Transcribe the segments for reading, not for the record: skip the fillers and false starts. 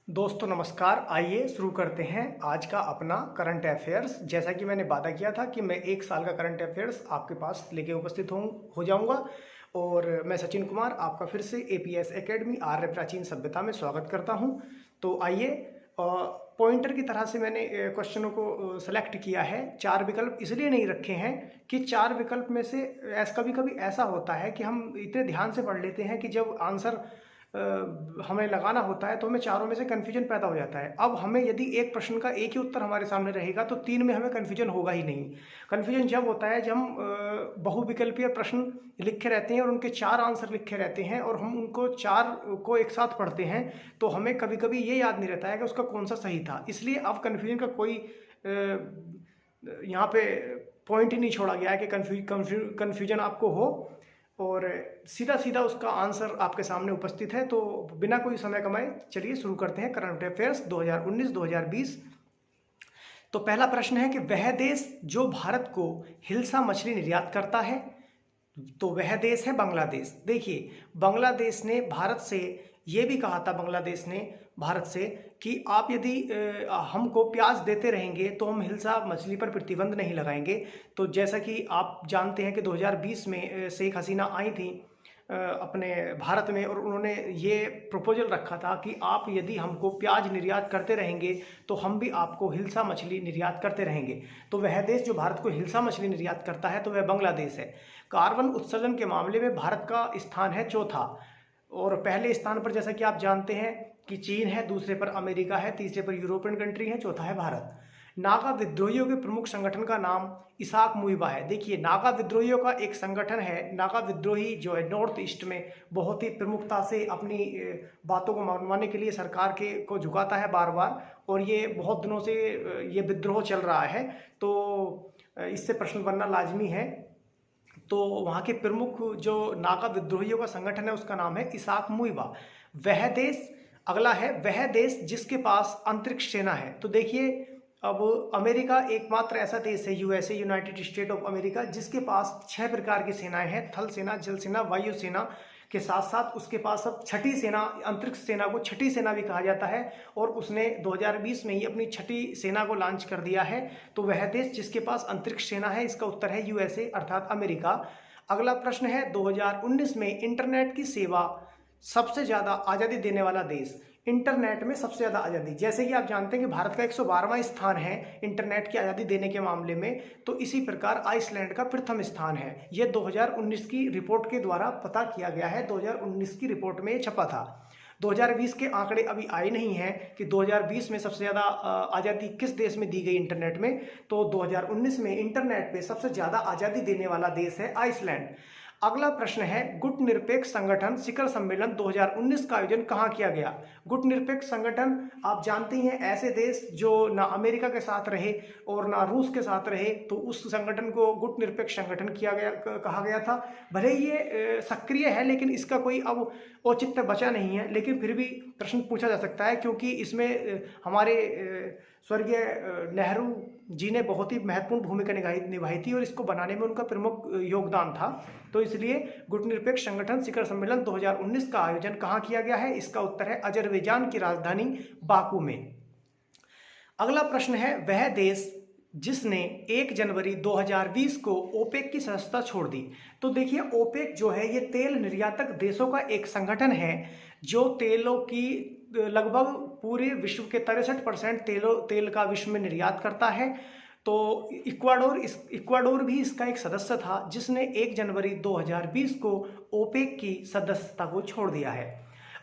दोस्तों नमस्कार। आइए शुरू करते हैं आज का अपना करंट अफेयर्स। जैसा कि मैंने वादा किया था कि मैं एक साल का करंट अफेयर्स आपके पास लेके उपस्थित हो जाऊंगा। और मैं सचिन कुमार आपका फिर से एपीएस एकेडमी आर्य प्राचीन सभ्यता में स्वागत करता हूं। तो आइए, पॉइंटर की तरह से मैंने क्वेश्चनों को सेलेक्ट किया है। 4 विकल्प इसलिए नहीं रखे हैं कि 4 विकल्प में से कभी कभी ऐसा होता है कि हम इतने ध्यान से पढ़ लेते हैं कि जब आंसर हमें लगाना होता है तो हमें चारों में से कन्फ्यूजन पैदा हो जाता है। अब हमें यदि एक प्रश्न का एक ही उत्तर हमारे सामने रहेगा तो 3 में हमें कन्फ्यूजन होगा ही नहीं। कन्फ्यूजन जब होता है जब हम बहुविकल्पीय प्रश्न लिखे रहते हैं और उनके 4 आंसर लिखे रहते हैं और हम उनको 4 को एक साथ पढ़ते हैं तो हमें कभी कभी ये याद नहीं रहता है कि उसका कौन सा सही था। इसलिए अब कन्फ्यूजन का कोई यहाँ पे पॉइंट ही नहीं छोड़ा गया है कि कन्फ्यूजन आपको हो, और सीधा सीधा उसका आंसर आपके सामने उपस्थित है। तो बिना कोई समय कमाए चलिए शुरू करते हैं करंट अफेयर्स 2019-2020। तो पहला प्रश्न है कि वह देश जो भारत को हिल्सा मछली निर्यात करता है, तो वह देश है बांग्लादेश। देखिए, बांग्लादेश ने भारत से ये भी कहा था, बांग्लादेश ने भारत से कि आप यदि हमको प्याज देते रहेंगे तो हम हिल्सा मछली पर प्रतिबंध नहीं लगाएंगे। तो जैसा कि आप जानते हैं कि 2020 में शेख हसीना आई थी अपने भारत में, और उन्होंने ये प्रपोजल रखा था कि आप यदि हमको प्याज निर्यात करते रहेंगे तो हम भी आपको हिल्सा मछली निर्यात करते रहेंगे। तो वह देश जो भारत को हिल्सा मछली निर्यात करता है तो वह बांग्लादेश है। कार्बन उत्सर्जन के मामले में भारत का स्थान है चौथा, और पहले स्थान पर जैसा कि आप जानते हैं कि चीन है, दूसरे पर अमेरिका है, तीसरे पर यूरोपियन कंट्री है, चौथा है भारत। नागा विद्रोहियों के प्रमुख संगठन का नाम इसाक मुइबा है। देखिए, नागा विद्रोहियों का एक संगठन है। नागा विद्रोही जो है नॉर्थ ईस्ट में बहुत ही प्रमुखता से अपनी बातों को मनवाने के लिए सरकार को झुकाता है बार बार, और ये बहुत दिनों से ये विद्रोह चल रहा है। तो इससे प्रश्न बनना लाजमी है। तो वहाँ के प्रमुख जो नागा विद्रोहियों का संगठन है उसका नाम है इसाक मुइबा। वह देश, अगला है वह देश जिसके पास अंतरिक्ष सेना है। तो देखिए, अब अमेरिका एकमात्र ऐसा देश है, USA, United state of America, जिसके पास 6 प्रकार की सेनाएं हैं। थल सेना, जल सेना, वायु सेना के साथ साथ उसके पास अब छठी सेना, अंतरिक्ष सेना को छठी सेना भी कहा जाता है, और उसने 2020 में ही अपनी छठी सेना को लॉन्च कर दिया है। तो वह देश जिसके पास अंतरिक्ष सेना है, इसका उत्तर है यूएसए अर्थात अमेरिका। अगला प्रश्न है 2019 में इंटरनेट की सेवा सबसे ज्यादा आजादी देने वाला देश। इंटरनेट में सबसे ज्यादा आजादी, जैसे कि आप जानते हैं कि भारत का 112वां स्थान है इंटरनेट की आजादी देने के मामले में, तो इसी प्रकार आइसलैंड का प्रथम स्थान है। यह 2019 की रिपोर्ट के द्वारा पता किया गया है। 2019 की रिपोर्ट में छपा था। 2020 के आंकड़े अभी आए नहीं हैं कि 2020 में सबसे ज्यादा आजादी किस देश में दी गई इंटरनेट में। तो 2019 में इंटरनेट पे सबसे ज्यादा आजादी देने वाला देश है आइसलैंड। अगला प्रश्न है गुटनिरपेक्ष संगठन शिखर सम्मेलन 2019 का आयोजन कहाँ किया गया। गुटनिरपेक्ष संगठन, आप जानते हैं, ऐसे देश जो ना अमेरिका के साथ रहे और ना रूस के साथ रहे, तो उस संगठन को गुटनिरपेक्ष संगठन कहा गया था। भले ये सक्रिय है लेकिन इसका कोई अब औचित्य बचा नहीं है, लेकिन फिर भी प्रश्न पूछा जा सकता है क्योंकि इसमें हमारे स्वर्गीय नेहरू जी ने बहुत ही महत्वपूर्ण भूमिका निभाई थी और इसको बनाने में उनका प्रमुख योगदान था। तो इसलिए गुटनिरपेक्ष संगठन शिखर सम्मेलन 2019 का आयोजन कहाँ किया गया है, इसका उत्तर है अजरबैजान की राजधानी बाकू में। अगला प्रश्न है वह देश जिसने 1 जनवरी 2020 को ओपेक की सदस्यता छोड़ दी। तो देखिए, ओपेक जो है ये तेल निर्यातक देशों का एक संगठन है जो तेलों की लगभग पूरे विश्व के 63% तेल का विश्व में निर्यात करता है। तो इक्वाडोर भी इसका एक सदस्य था जिसने 1 जनवरी 2020 को ओपेक की सदस्यता को छोड़ दिया है।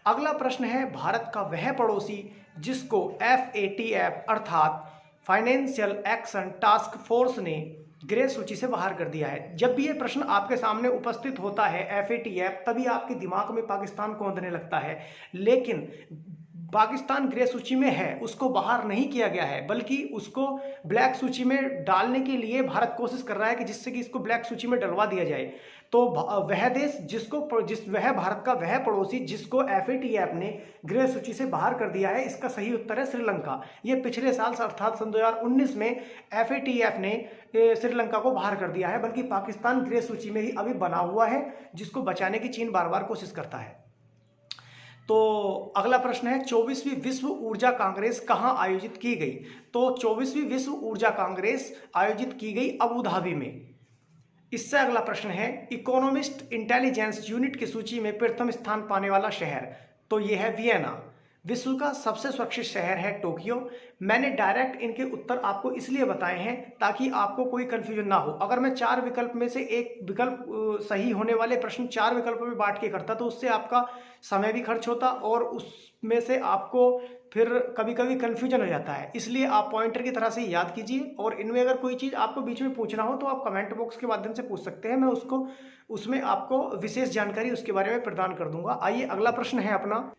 अगला प्रश्न है भारत का वह पड़ोसी जिसको FATF अर्थात फाइनेंशियल एक्शन टास्क फोर्स ने ग्रे सूची से बाहर कर दिया है। जब भी ये प्रश्न आपके सामने उपस्थित होता है FATF, तभी आपके दिमाग में पाकिस्तान कौंधने लगता है, लेकिन पाकिस्तान ग्रे सूची में है, उसको बाहर नहीं किया गया है, बल्कि उसको ब्लैक सूची में डालने के लिए भारत कोशिश कर रहा है कि जिससे कि इसको ब्लैक सूची में डलवा दिया जाए। तो वह देश वह भारत का वह पड़ोसी जिसको FATF ने ग्रे सूची से बाहर कर दिया है, इसका सही उत्तर है श्रीलंका। ये पिछले साल अर्थात सन 2019 में FATF ने श्रीलंका को बाहर कर दिया है, बल्कि पाकिस्तान ग्रे सूची में ही अभी बना हुआ है, जिसको बचाने की चीन बार बार कोशिश करता है। तो अगला प्रश्न है 24वीं विश्व ऊर्जा कांग्रेस कहाँ आयोजित की गई? तो 24वीं विश्व ऊर्जा कांग्रेस आयोजित की गई अबू धाबी में। इससे अगला प्रश्न है इकोनॉमिस्ट इंटेलिजेंस यूनिट की सूची में प्रथम स्थान पाने वाला शहर, तो यह है वियना। विश्व का सबसे सुरक्षित शहर है टोक्यो। मैंने डायरेक्ट इनके उत्तर आपको इसलिए बताए हैं ताकि आपको कोई कंफ्यूजन ना हो। अगर मैं 4 विकल्प में से एक विकल्प सही होने वाले प्रश्न 4 विकल्पों में बांट के करता तो उससे आपका समय भी खर्च होता और उसमें से आपको फिर कभी कभी कन्फ्यूजन हो जाता है। इसलिए आप पॉइंटर की तरह से ही याद कीजिए और इनमें अगर कोई चीज़ आपको बीच में पूछना हो तो आप कमेंट बॉक्स के माध्यम से पूछ सकते हैं, मैं उसको उसमें आपको विशेष जानकारी उसके बारे में प्रदान कर दूंगा। आइए अगला प्रश्न है अपना,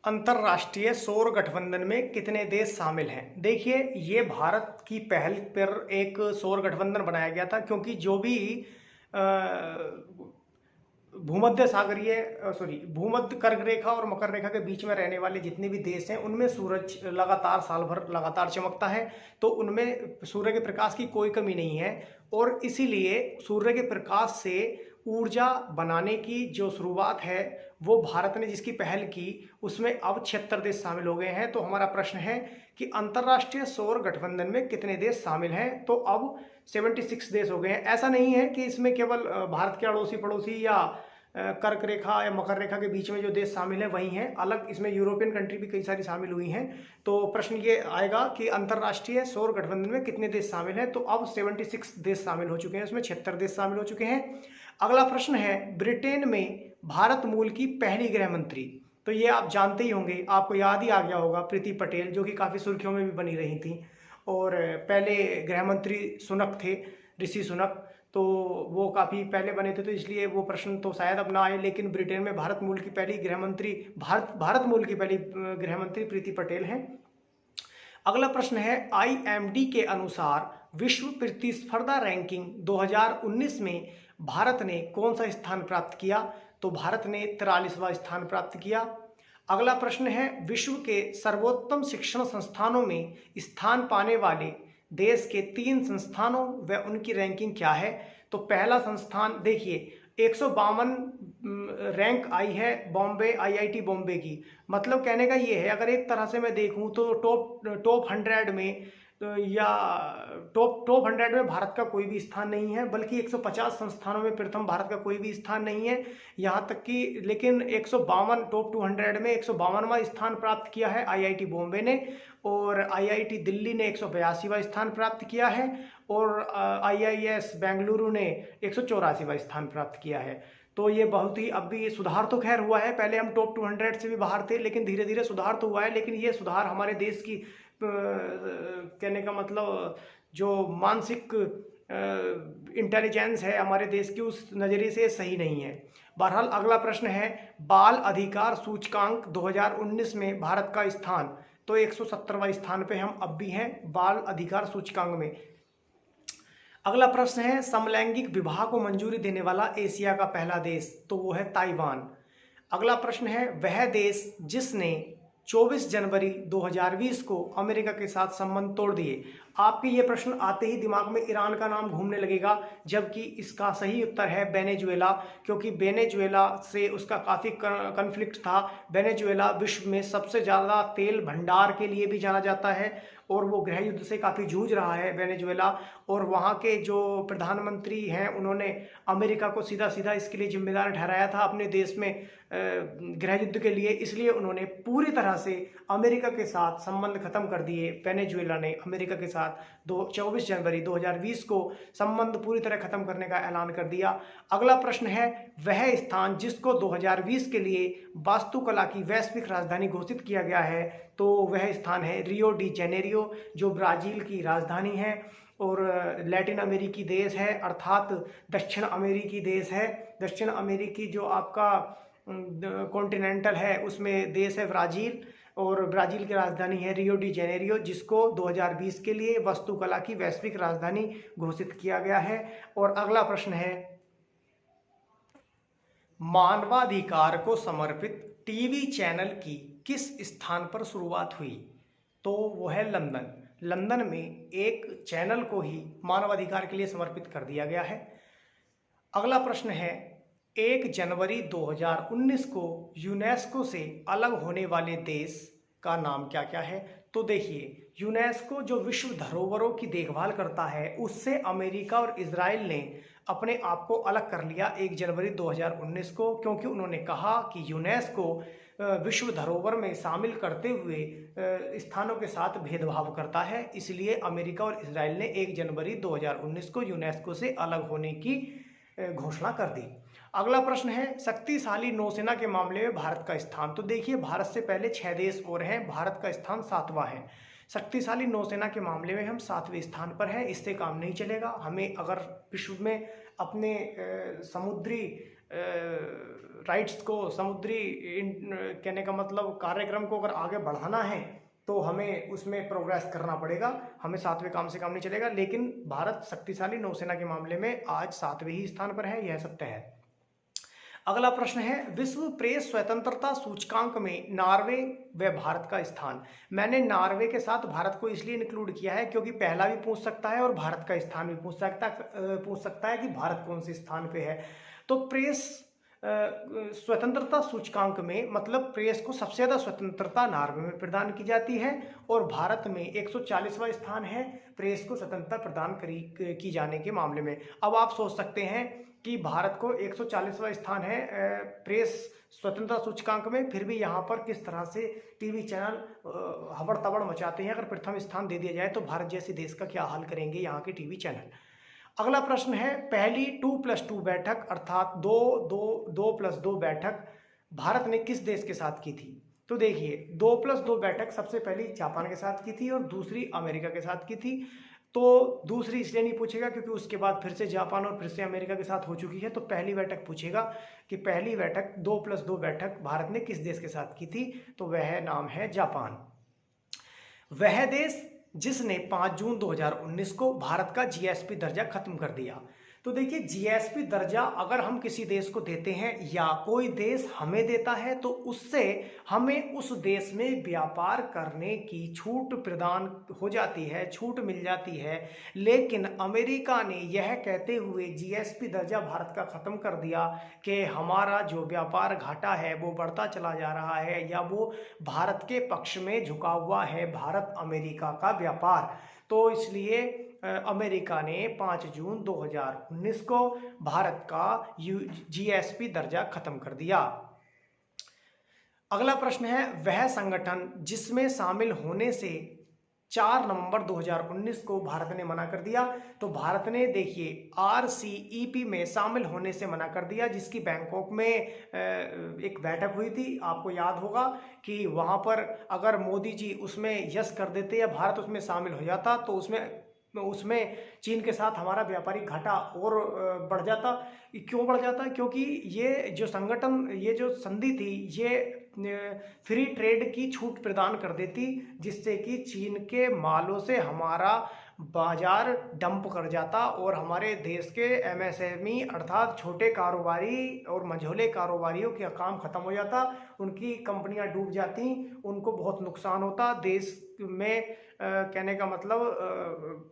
अंतर्राष्ट्रीय सौर गठबंधन में कितने देश शामिल हैं? देखिए ये भारत की पहल पर एक सौर गठबंधन बनाया गया था, क्योंकि जो भी भूमध्य सागरीय भूमध्य कर्क रेखा और मकर रेखा के बीच में रहने वाले जितने भी देश हैं उनमें सूरज लगातार साल भर लगातार चमकता है, तो उनमें सूर्य के प्रकाश की कोई कमी नहीं है और इसीलिए सूर्य के प्रकाश से ऊर्जा बनाने की जो शुरुआत है वो भारत ने जिसकी पहल की उसमें अब 76 देश शामिल हो गए हैं। तो हमारा प्रश्न है कि अंतर्राष्ट्रीय सौर गठबंधन में कितने देश शामिल हैं? तो अब 76 देश हो गए हैं। ऐसा नहीं है कि इसमें केवल भारत के अड़ोसी पड़ोसी या कर्क रेखा या मकर रेखा के बीच में जो देश शामिल हैं वही हैं, अलग इसमें यूरोपियन कंट्री भी कई सारी शामिल हुई हैं। तो प्रश्न ये आएगा कि अंतर्राष्ट्रीय सौर गठबंधन में कितने देश शामिल हैं? तो अब 76 देश शामिल हो चुके हैं, उसमें 76 देश शामिल हो चुके हैं। अगला प्रश्न है ब्रिटेन में भारत मूल की पहली गृह मंत्री, तो ये आप जानते ही होंगे, आपको याद ही आ गया होगा, प्रीति पटेल, जो कि काफ़ी सुर्खियों में भी बनी रही थी। और पहले गृह मंत्री सुनक थे, ऋषि सुनक, तो वो काफ़ी पहले बने थे, तो इसलिए वो प्रश्न तो शायद अब ना आए। लेकिन ब्रिटेन में भारत मूल की पहली गृह मंत्री भारत मूल की पहली गृह मंत्री प्रीति पटेल हैं। अगला प्रश्न है IMD के अनुसार विश्व प्रतिस्पर्धा रैंकिंग 2019 में भारत ने कौन सा स्थान प्राप्त किया? तो भारत ने 43वां स्थान प्राप्त किया। अगला प्रश्न है विश्व के सर्वोत्तम शिक्षण संस्थानों में स्थान पाने वाले देश के 3 संस्थानों व उनकी रैंकिंग क्या है? तो पहला संस्थान देखिए 152 रैंक आई है बॉम्बे IIT बॉम्बे की। मतलब कहने का ये है, अगर एक तरह से मैं देखूं तो टॉप 100 में या टॉप 100 में भारत का कोई भी स्थान नहीं है, बल्कि 150 संस्थानों में प्रथम भारत का कोई भी स्थान नहीं है। यहाँ तक कि लेकिन 152 टॉप 200 में 152वां स्थान प्राप्त किया है IIT बॉम्बे ने, और IIT दिल्ली ने 182वां स्थान प्राप्त किया है, और IIS बेंगलुरु ने 184वां स्थान प्राप्त किया है। तो ये बहुत ही, अब भी सुधार तो खैर हुआ है, पहले हम टॉप 200 से भी बाहर थे, लेकिन धीरे धीरे सुधार तो हुआ है। लेकिन ये सुधार हमारे देश की कहने का मतलब जो मानसिक इंटेलिजेंस है हमारे देश की, उस नज़रिए से सही नहीं है। बहरहाल अगला प्रश्न है बाल अधिकार सूचकांक 2019 में भारत का स्थान, तो 170वां स्थान पे हम अब भी हैं बाल अधिकार सूचकांक में। अगला प्रश्न है समलैंगिक विवाह को मंजूरी देने वाला एशिया का पहला देश, तो वो है ताइवान। अगला प्रश्न है वह देश जिसने 24 जनवरी 2020 को अमेरिका के साथ संबंध तोड़ दिए। आपके ये प्रश्न आते ही दिमाग में ईरान का नाम घूमने लगेगा, जबकि इसका सही उत्तर है वेनेजुएला, क्योंकि वेनेजुएला से उसका काफ़ी कन्फ्लिक्ट था। वेनेजुएला विश्व में सबसे ज़्यादा तेल भंडार के लिए भी जाना जाता है और वो गृह युद्ध से काफ़ी जूझ रहा है वेनेजुएला, और वहाँ के जो प्रधानमंत्री हैं उन्होंने अमेरिका को सीधा सीधा इसके लिए जिम्मेदार ठहराया था अपने देश में गृह युद्ध के लिए। इसलिए उन्होंने पूरी तरह से अमेरिका के साथ संबंध खत्म कर दिए। वेनेजुएला ने अमेरिका के साथ 24 जनवरी 2020 को संबंध पूरी तरह खत्म करने का ऐलान कर दिया। अगला प्रश्न है वह स्थान जिसको 2020 के लिए वास्तुकला की वैश्विक राजधानी घोषित किया गया है, तो वह स्थान है रियो डी जेनेरियो, जो ब्राज़ील की राजधानी है और लैटिन अमेरिकी देश है, अर्थात दक्षिण अमेरिकी देश है। दक्षिण अमेरिकी जो आपका कॉन्टिनेंटल है उसमें देश है ब्राज़ील, और ब्राज़ील की राजधानी है रियो डी जेनेरियो, जिसको 2020 के लिए वास्तुकला की वैश्विक राजधानी घोषित किया गया है। और अगला प्रश्न है मानवाधिकार को समर्पित टीवी चैनल की किस स्थान पर शुरुआत हुई? तो वो है लंदन। लंदन में एक चैनल को ही मानवाधिकार के लिए समर्पित कर दिया गया है। अगला प्रश्न है 1 जनवरी 2019 को यूनेस्को से अलग होने वाले देश का नाम क्या क्या है? तो देखिए, यूनेस्को जो विश्व धरोहरों की देखभाल करता है, उससे अमेरिका और इजराइल ने अपने आप को अलग कर लिया 1 जनवरी 2019 को, क्योंकि उन्होंने कहा कि यूनेस्को विश्व धरोहर में शामिल करते हुए स्थानों के साथ भेदभाव करता है। इसलिए अमेरिका और इजराइल ने 1 जनवरी 2019 को यूनेस्को से अलग होने की घोषणा कर दी। अगला प्रश्न है, शक्तिशाली नौसेना के मामले में भारत का स्थान। तो देखिए, भारत से पहले 6 देश और हैं, भारत का स्थान 7वां है। शक्तिशाली नौसेना के मामले में हम 7वें स्थान पर हैं। इससे काम नहीं चलेगा। हमें अगर विश्व में अपने समुद्री राइट्स को, समुद्री कहने का मतलब कार्यक्रम को अगर आगे बढ़ाना है तो हमें उसमें प्रोग्रेस करना पड़ेगा। हमें 7वें काम से काम नहीं चलेगा। लेकिन भारत शक्तिशाली नौसेना के मामले में आज 7वें ही स्थान पर है, यह सत्य है। अगला प्रश्न है, विश्व प्रेस स्वतंत्रता सूचकांक में नार्वे व भारत का स्थान। मैंने नार्वे के साथ भारत को इसलिए इंक्लूड किया है क्योंकि पहला भी पूछ सकता है और भारत का स्थान भी पूछ सकता है कि भारत कौन से स्थान पे है। तो प्रेस स्वतंत्रता सूचकांक में मतलब प्रेस को सबसे ज़्यादा स्वतंत्रता नार्वे में प्रदान की जाती है और भारत में 140वां स्थान है प्रेस को स्वतंत्रता प्रदान की जाने के मामले में। अब आप सोच सकते हैं कि भारत को 140वां स्थान है प्रेस स्वतंत्रता सूचकांक में, फिर भी यहाँ पर किस तरह से टीवी चैनल हबड़ तबड़ मचाते हैं। अगर प्रथम स्थान दे दिया जाए तो भारत जैसे देश का क्या हाल करेंगे यहाँ के टीवी चैनल। अगला प्रश्न है, पहली 2+2 बैठक अर्थात 2+2 बैठक भारत ने किस देश के साथ की थी? तो देखिए, 2+2 बैठक सबसे पहली जापान के साथ की थी और दूसरी अमेरिका के साथ की थी। तो दूसरी इसलिए नहीं पूछेगा क्योंकि उसके बाद फिर से जापान और फिर से अमेरिका के साथ हो चुकी है। तो पहली बैठक पूछेगा कि पहली बैठक 2+2 बैठक भारत ने किस देश के साथ की थी? तो वह नाम है जापान। वह देश जिसने 5 जून 2019 को भारत का जीएसपी दर्जा खत्म कर दिया। तो देखिए, जीएसपी दर्जा अगर हम किसी देश को देते हैं या कोई देश हमें देता है तो उससे हमें उस देश में व्यापार करने की छूट प्रदान हो जाती है, छूट मिल जाती है। लेकिन अमेरिका ने यह कहते हुए जीएसपी दर्जा भारत का ख़त्म कर दिया कि हमारा जो व्यापार घाटा है वो बढ़ता चला जा रहा है या वो भारत के पक्ष में झुका हुआ है, भारत अमेरिका का व्यापार। तो इसलिए अमेरिका ने 5 जून 2019 को भारत का जीएसपी दर्जा खत्म कर दिया। अगला प्रश्न है, वह संगठन जिसमें शामिल होने से 4 नवंबर 2019 को भारत ने मना कर दिया। तो भारत ने देखिए RCEP में शामिल होने से मना कर दिया, जिसकी बैंकॉक में एक बैठक हुई थी। आपको याद होगा कि वहां पर अगर मोदी जी उसमें यस कर देते या भारत उसमें शामिल हो जाता तो उसमें चीन के साथ हमारा व्यापारिक घाटा और बढ़ जाता। क्यों बढ़ जाता? क्योंकि ये जो संगठन, ये जो संधि थी, ये फ्री ट्रेड की छूट प्रदान कर देती, जिससे कि चीन के मालों से हमारा बाजार डंप कर जाता और हमारे देश के MSME अर्थात छोटे कारोबारी और मझोले कारोबारियों का काम खत्म हो जाता, उनकी कंपनियां डूब जाती, उनको बहुत नुकसान होता। देश में कहने का मतलब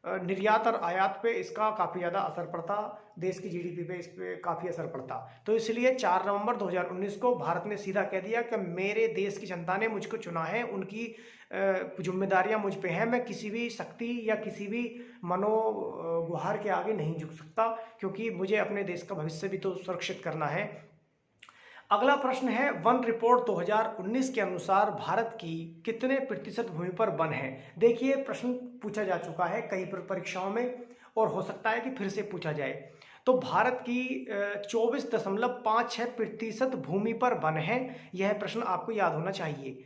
निर्यात और आयात पे इसका काफ़ी ज़्यादा असर पड़ता, देश की GDP पे इस पे काफ़ी असर पड़ता। तो इसलिए 4 नवंबर 2019 को भारत ने सीधा कह दिया कि मेरे देश की जनता ने मुझको चुना है, उनकी जिम्मेदारियां मुझ पे हैं, मैं किसी भी शक्ति या किसी भी मनोगुहार के आगे नहीं झुक सकता, क्योंकि मुझे अपने देश का भविष्य भी तो सुरक्षित करना है। अगला प्रश्न है, वन रिपोर्ट 2019 के अनुसार भारत की कितने प्रतिशत भूमि पर वन है? देखिए, प्रश्न पूछा जा चुका है कई परीक्षाओं में और हो सकता है कि फिर से पूछा जाए। तो भारत की 24.56% भूमि पर वन है। यह प्रश्न आपको याद होना चाहिए।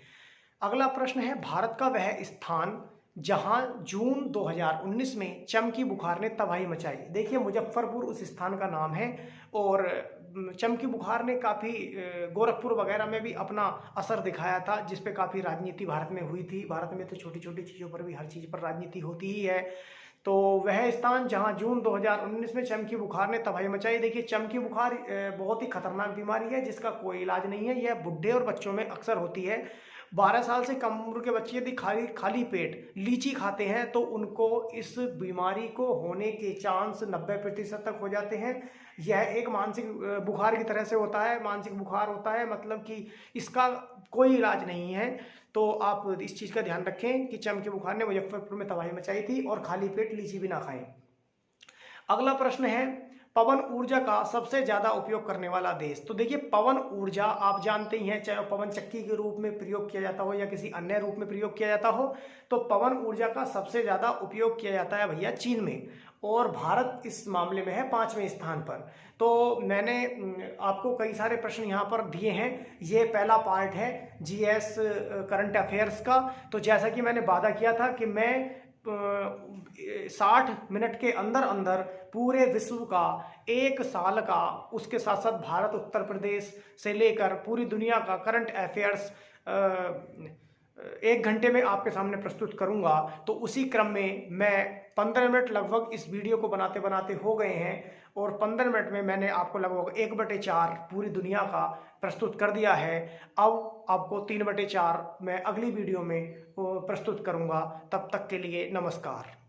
अगला प्रश्न है, भारत का वह स्थान जहां जून 2019 में चमकी बुखार ने तबाही मचाई। देखिए, मुजफ्फरपुर उस स्थान का नाम है और चमकी बुखार ने काफ़ी गोरखपुर वगैरह में भी अपना असर दिखाया था, जिस पे काफ़ी राजनीति भारत में हुई थी। भारत में तो छोटी छोटी चीज़ों पर भी हर चीज़ पर राजनीति होती ही है। तो वह स्थान जहां जून 2019 में चमकी बुखार ने तबाही मचाई। देखिए, चमकी बुखार बहुत ही खतरनाक बीमारी है जिसका कोई इलाज नहीं है। यह बुढ़े और बच्चों में अक्सर होती है। 12 साल से कम उम्र के बच्चे यदि खाली पेट लीची खाते हैं तो उनको इस बीमारी को होने के चांस 90% तक हो जाते हैं। यह एक मानसिक बुखार की तरह से होता है, मानसिक बुखार होता है, मतलब कि इसका कोई इलाज नहीं है। तो आप इस चीज़ का ध्यान रखें कि चमकी बुखार ने मुजफ्फरपुर में तबाही मचाई थी, और खाली पेट लीची भी ना खाएं। अगला प्रश्न है, पवन ऊर्जा का सबसे ज्यादा उपयोग करने वाला देश। तो देखिए, पवन ऊर्जा आप जानते ही हैं, चाहे पवन चक्की के रूप में प्रयोग किया जाता हो या किसी अन्य रूप में प्रयोग किया जाता हो, तो पवन ऊर्जा का सबसे ज्यादा उपयोग किया जाता है भैया चीन में, और भारत इस मामले में है 5वें स्थान पर। तो मैंने आपको कई सारे प्रश्न यहाँ पर दिए हैं, ये पहला पार्ट है जीएस करंट अफेयर्स का। तो जैसा कि मैंने वादा किया था कि मैं 60 मिनट के अंदर अंदर पूरे विश्व का, एक साल का, उसके साथ साथ भारत, उत्तर प्रदेश से लेकर पूरी दुनिया का करंट अफेयर्स 1 घंटे में आपके सामने प्रस्तुत करूंगा। तो उसी क्रम में मैं 15 मिनट लगभग इस वीडियो को बनाते बनाते हो गए हैं, और 15 मिनट में मैंने आपको लगभग 1/4 पूरी दुनिया का प्रस्तुत कर दिया है। अब आपको 3/4 मैं अगली वीडियो में प्रस्तुत करूंगा। तब तक के लिए नमस्कार।